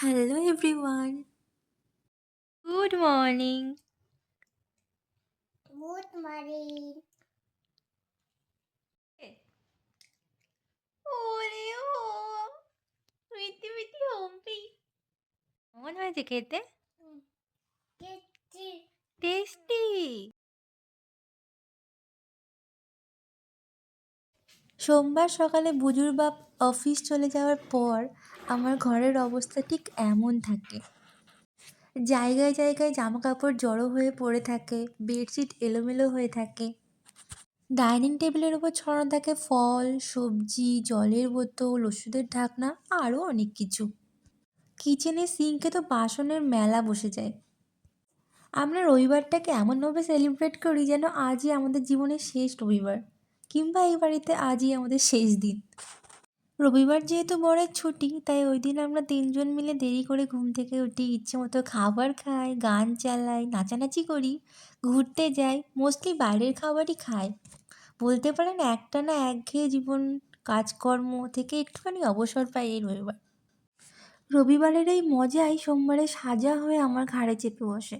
Hello everyone. Good morning. Good morning. ওরে ও মিটি মিটি হম্পি কেমন হয়েছে খেতে? Kitty. টেস্টি। সোমবার সকালে বুজুর বাপ অফিস চলে যাওয়ার পর আমার ঘরের অবস্থা ঠিক এমন থাকে। জায়গায় জায়গায় জামা কাপড় জড়ো হয়ে পড়ে থাকে, বেডশিট এলোমেলো হয়ে থাকে, ডাইনিং টেবিলের ওপর ছড়ানো থাকে ফল, সবজি, জলের বোতল, ওষুধের ঢাকনা, আরও অনেক কিছু। কিচেনের সিঙ্কে তো বাসনের মেলা বসে যায়। আমরা রবিবারটাকে এমনভাবে সেলিব্রেট করি যেন আজই আমাদের জীবনের শেষ রবিবার, কিংবা এই বাড়িতে আজই আমাদের শেষ দিন। রবিবার যেহেতু বরের ছুটি, তাই ওই দিন আমরা তিনজন মিলে দেরি করে ঘুম থেকে উঠি, ইচ্ছে মতো খাবার খাই, গান চালাই, নাচানাচি করি, ঘুরতে যাই, মোস্টলি বাইরের খাবারই খাই। বলতে পারেন একটানা একঘেয়ে জীবন, কাজকর্ম থেকে একটুখানি অবসর পাই এই রবিবার। রবিবারের এই মজাই সোমবারে সাজা হয়ে আমার ঘাড়ে চেপে বসে।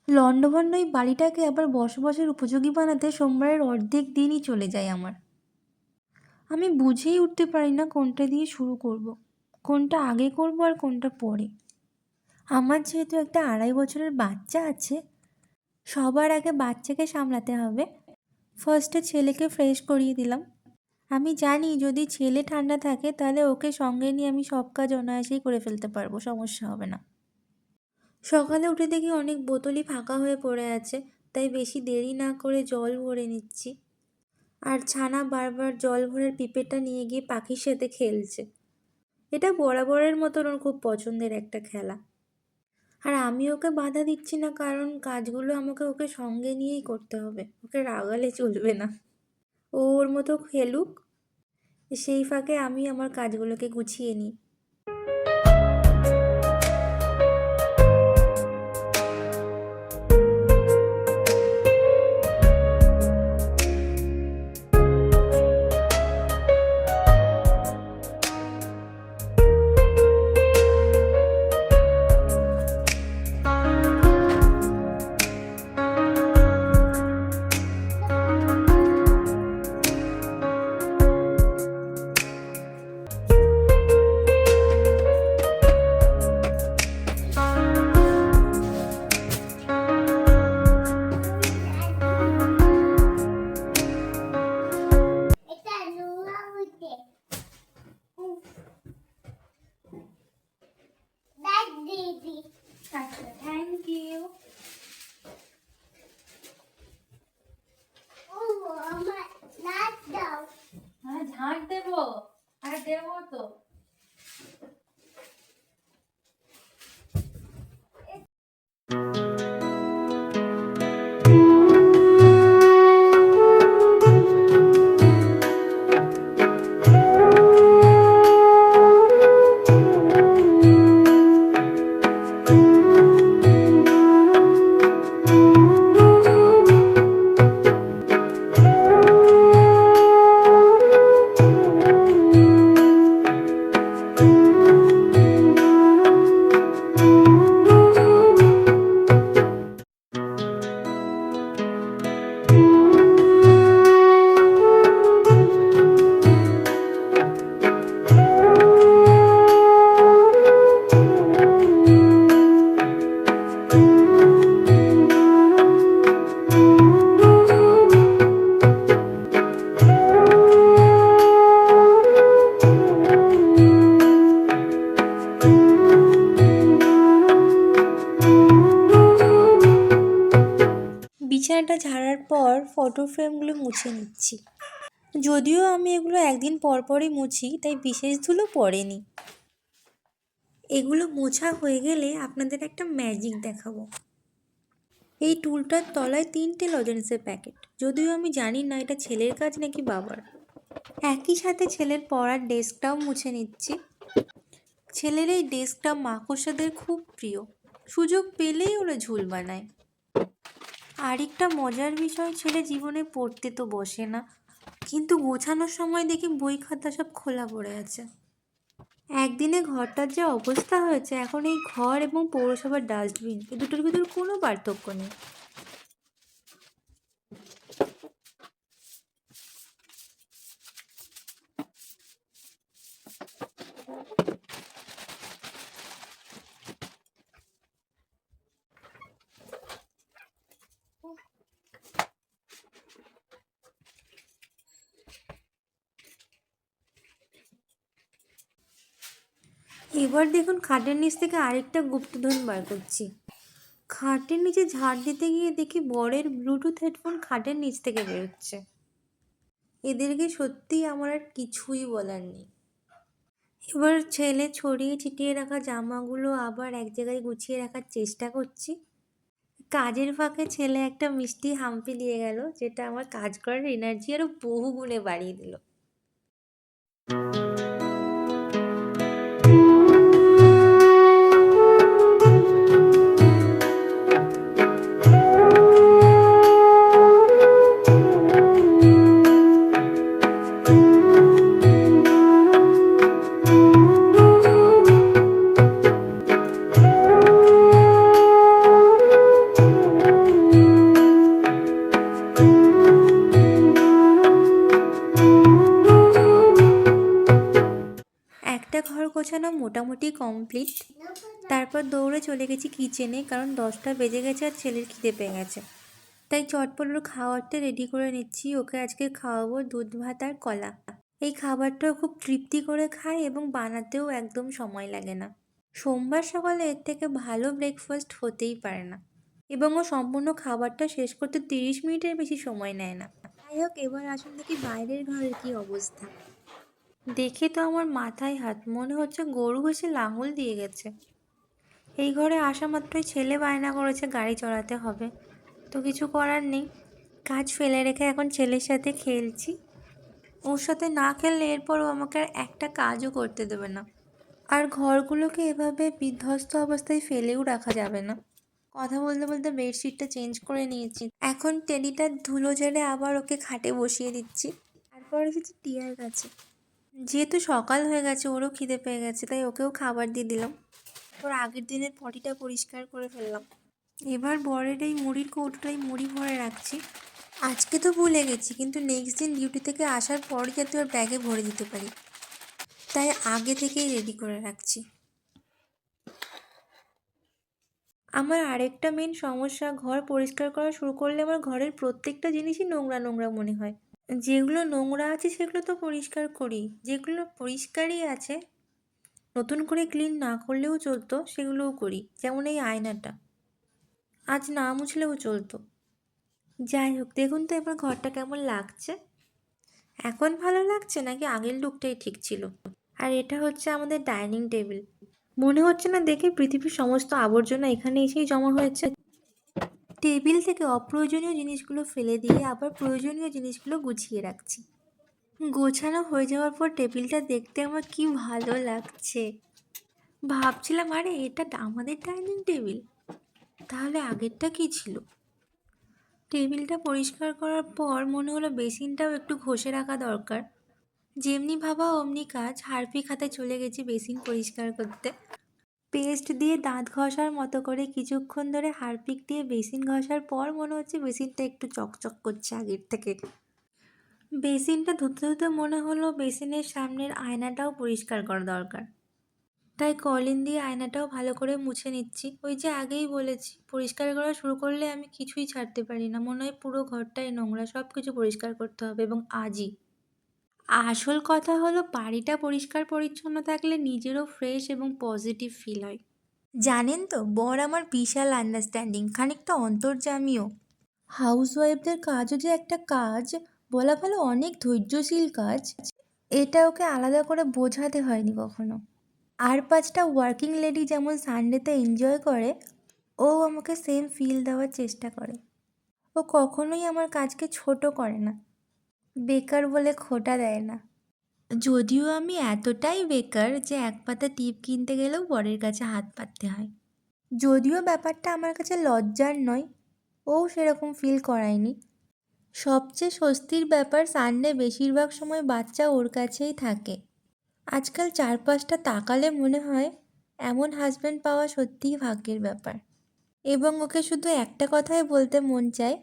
লণ্ডভণ্ড এই বাড়িটাকে আবার বসবাসের উপযোগী বানাতে সোমবারের অর্ধেক দিনই চলে যায় আমার। আমি বুঝেই উঠতে পারি না কোনটা দিয়ে শুরু করব, কোনটা আগে করব আর কোনটা পরে। আমার যেহেতু একটা 2.5 বছরের বাচ্চা আছে, সবার আগে বাচ্চাকে সামলাতে হবে। ফার্স্টে ছেলেকে ফ্রেশ করিয়ে দিলাম। আমি জানি যদি ছেলে ঠান্ডা থাকে তাহলে ওকে সঙ্গে নিয়ে আমি সব কাজ অনায়াসেই করে ফেলতে পারবো, সমস্যা হবে না। সকালে উঠে দেখি অনেক বোতলই ফাঁকা হয়ে পড়ে আছে, তাই বেশি দেরি না করে জল ভরে নিচ্ছি। আর ছানা বারবার জল ভরার পিপেটা নিয়ে গিয়ে পাখির সাথে খেলছে। এটা বরাবরের মতন ওর খুব পছন্দের একটা খেলা। আর আমি ওকে বাধা দিচ্ছি না, কারণ কাজগুলো আমাকে ওকে সঙ্গে নিয়েই করতে হবে, ওকে রাগালে চলবে না। ও ওর মতো খেলুক, সেই ফাঁকে আমি আমার কাজগুলোকে গুছিয়ে নিই। এটা নোংরা হইতে। দেখ দিদি। আচ্ছা, থ্যাংক ইউ। ও আমার নাচ দাও। হ্যাঁ, ঝাঁট দেবো। আর দেবো তো। বিছানাটা ঝাড়ার পর ফটো ফ্রেমগুলো মুছে নিচ্ছি। যদিও আমি এগুলো একদিন পর পরই মুছি, তাই বিশেষ ধুলো পড়েনি। এগুলো মোছা হয়ে গেলে আপনাদের একটা ম্যাজিক দেখাবো। এই টুলটার তলায় 3টে লজেন্সের প্যাকেট, যদিও আমি জানি না এটা ছেলের কাজ নাকি বাবার। একই সাথে ছেলের পড়ার ডেস্কটাও মুছে নিচ্ছি। ছেলের এই ডেস্কটা মাকড়সাদের খুব প্রিয়, সুযোগ পেলেই ওরা ঝুল বানায়। আরেকটা মজার বিষয়, ছেলে জীবনে পড়তে তো বসে না, কিন্তু গোছানোর সময় দেখি বই খাতা সব খোলা পড়ে আছে। একদিনে ঘরটার যে অবস্থা হয়েছে, এখন এই ঘর এবং পৌরসভার ডাস্টবিন এই দুটোর ভিতর কোনো পার্থক্য নেই। এবার দেখুন খাটের নিচ থেকে আরেকটা গুপ্তধন বার করছি। খাটের নিচে ঝাড় দিতে গিয়ে দেখি বরের ব্লুটুথ হেডফোন খাটের নিচ থেকে বেরোচ্ছে। এদেরকে সত্যিই আমার আর কিছুই বলার নেই। এবার ছেলে ছড়িয়ে ছিটিয়ে রাখা জামাগুলো আবার এক জায়গায় গুছিয়ে রাখার চেষ্টা করছি। কাজের ফাঁকে ছেলে একটা মিষ্টি হাম্পি দিয়ে গেল, যেটা আমার কাজ করার এনার্জি আরও বহু গুণে বাড়িয়ে দিল। একটা ঘর গোছানো মোটামুটি কমপ্লিট। তারপর দৌড়ে চলে গেছি কিচেনে, কারণ 10টা বেজে গেছে আর ছেলের খিদে পেয়ে গেছে। তাই চটপট ওর খাবারটা রেডি করে নিচ্ছি। ওকে আজকে খাওয়াবো দুধ ভাত আর কলা। এই খাবারটাও খুব তৃপ্তি করে খায় এবং বানাতেও একদম সময় লাগে না। সোমবার সকালে এর থেকে ভালো ব্রেকফাস্ট হতেই পারে না, এবং ও সম্পূর্ণ খাবারটা শেষ করতে 30 মিনিটের বেশি সময় নেয় না। যাই হোক, এবার আসুন দেখি বাইরের ঘরের কি অবস্থা। দেখে তো আমার মাথায় হাত, মনে হচ্ছে গরু এসে লাঙল দিয়ে গেছে। এই ঘরে আসা মাত্রই ছেলে বায়না করেছে গাড়ি চড়াতে হবে, তো কিছু করার নেই। কাজ ফেলে রেখে এখন ছেলের সাথে খেলছি। ওর সাথে না খেললে এরপরও আমাকে আর একটা কাজও করতে দেবে না। আর ঘরগুলোকে এভাবে বিধ্বস্ত অবস্থায় ফেলেও রাখা যাবে না। কথা বলতে বলতে বেডশিটটা চেঞ্জ করে নিয়েছি। এখন টেডিটার ধুলো ঝেড়ে আবার ওকে খাটে বসিয়ে দিচ্ছি। তারপর এসেছি টিয়ার কাছে। যেহেতু সকাল হয়ে গেছে, ওরও খিদে পেয়ে গেছে, তাই ওকেও খাবার দিয়ে দিলাম। ওর আগের দিনের পটিটা পরিষ্কার করে ফেললাম। এবার বরের এই মুড়ির কৌটোটাই মুড়ি ভরে রাখছি। আজকে তো ভুলে গেছি, কিন্তু নেক্সট দিন ডিউটি থেকে আসার পর যাতে ওর ব্যাগে ভরে দিতে পারি, তাই আগে থেকেই রেডি করে রাখছি। আমার আরেকটা মেন সমস্যা, ঘর পরিষ্কার করা শুরু করলে আমার ঘরের প্রত্যেকটা জিনিসই নোংরা নোংরা মনে হয়। যেগুলো নোংরা আছে সেগুলো তো পরিষ্কার করি, যেগুলো পরিষ্কারই আছে নতুন করে ক্লিন না করলেও চলতো সেগুলোও করি। যেমন এই আয়নাটা আজ না মুছলেও চলতো। যাই হোক, দেখুন তো এবার ঘরটা কেমন লাগছে। এখন ভালো লাগছে নাকি আগের লুকটাই ঠিক ছিল? আর এটা হচ্ছে আমাদের ডাইনিং টেবিল। মনে হচ্ছে না দেখে পৃথিবীর সমস্ত আবর্জনা এখানে এসেই জমা হয়েছে? টেবিল থেকে অপ্রয়োজনীয় জিনিসগুলো ফেলে দিয়ে আবার প্রয়োজনীয় জিনিসগুলো গুছিয়ে রাখছি। গোছানো হয়ে যাওয়ার পর টেবিলটা দেখতে আমার কি ভালো লাগছে। ভাবছিলাম, আরে এটা আমাদের ডাইনিং টেবিল, তাহলে আগেরটা কী ছিল? টেবিলটা পরিষ্কার করার পর মনে হলো বেসিনটাও একটু ঘষে রাখা দরকার। যেমনি ভাবা অমনি কাজ, হারপিক হাতে চলে গেছি বেসিন পরিষ্কার করতে। পেস্ট দিয়ে দাঁত ঘষার মতো করে কিছুক্ষণ ধরে হারপিক দিয়ে বেসিন ঘষার পর মনে হচ্ছে বেসিনটা একটু চকচক করছে আগের থেকে। বেসিনটা ধুতে ধুতে মনে হলো বেসিনের সামনের আয়নাটাও পরিষ্কার করা দরকার, তাই কলিন দিয়ে আয়নাটাও ভালো করে মুছে নিচ্ছি। ওই যে আগেই বলেছি, পরিষ্কার করা শুরু করলে আমি কিছুই ছাড়তে পারি না, মনে হয় পুরো ঘরটাই নোংরা, সব কিছু পরিষ্কার করতে হবে এবং আজই। আসল কথা হলো বাড়িটা পরিষ্কার পরিচ্ছন্ন থাকলে নিজেরও ফ্রেশ এবং পজিটিভ ফিল হয়। জানেন তো, বর আমার বিশাল আন্ডারস্ট্যান্ডিং, খানিকটা অন্তর্যামীও। হাউসওয়াইফদের কাজও যে একটা কাজ, বলা ভালো অনেক ধৈর্যশীল কাজ, এটা ওকে আলাদা করে বোঝাতে হয়নি কখনো। আর 5টা ওয়ার্কিং লেডি যেমন সানডেতে এনজয় করে, ও আমাকে সেম ফিল দেওয়ার চেষ্টা করে। ও কখনোই আমার কাজকে ছোট করে না, বেকার বলে খোঁটা দেয় না। যদিও আমি এতটাই বেকার যে এক পাতা টিপ কিনতে গেলেও বরের কাছে হাত পাততে হয়। যদিও ব্যাপারটা আমার কাছে লজ্জার নয়, ও সেরকম ফিল করায়নি। সবচেয়ে স্বস্তির ব্যাপার, সানডে বেশিরভাগ সময় বাচ্চা ওর কাছেই থাকে। আজকাল চারপাশটা তাকালে মনে হয় এমন হাজব্যান্ড পাওয়া সত্যিই ভাগ্যের ব্যাপার। এবং ওকে শুধু একটা কথাই বলতে মন চায়,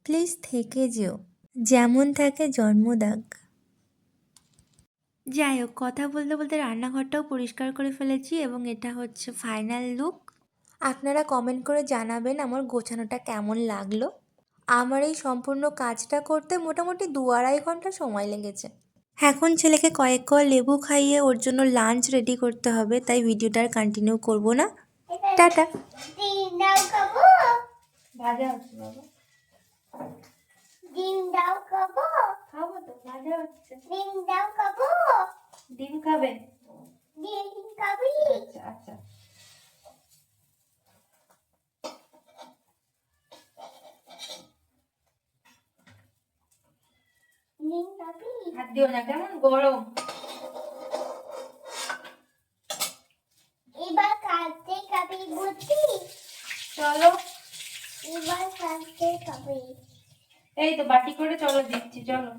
প্লিজ থেকে যেও, যেমন থাকে জন্মদাগ। যাই হোক, কথা বলতে বলতে রান্নাঘরটাও পরিষ্কার করে ফেলেছি এবং এটা হচ্ছে ফাইনাল লুক। আপনারা কমেন্ট করে জানাবেন আমার গোছানোটা কেমন লাগলো। আমার এই সম্পূর্ণ কাজটা করতে মোটামুটি 2-2.5 ঘন্টা সময় লেগেছে। এখন ছেলেকে কয়েক কোয়া লেবু খাইয়ে ওর জন্য লাঞ্চ রেডি করতে হবে, তাই ভিডিওটা আর কন্টিনিউ করবো না। টাটা। ডিম দাও খাবো, ভাজা হচ্ছে বাবা। ডিম দাও খাবো, খাবো তো, ভাজা হচ্ছে। ডিম দাও খাবো, ডিম খাবে? ডিম খাবি, আচ্ছা আচ্ছা। ডিম খাবি। হাত দিও না, কেমন গরম। এবার কাটতে খাবি বুঝি, চলো, এবার কাটতে খাবি। এই তো বাটি করে চলো দিচ্ছি, চলো।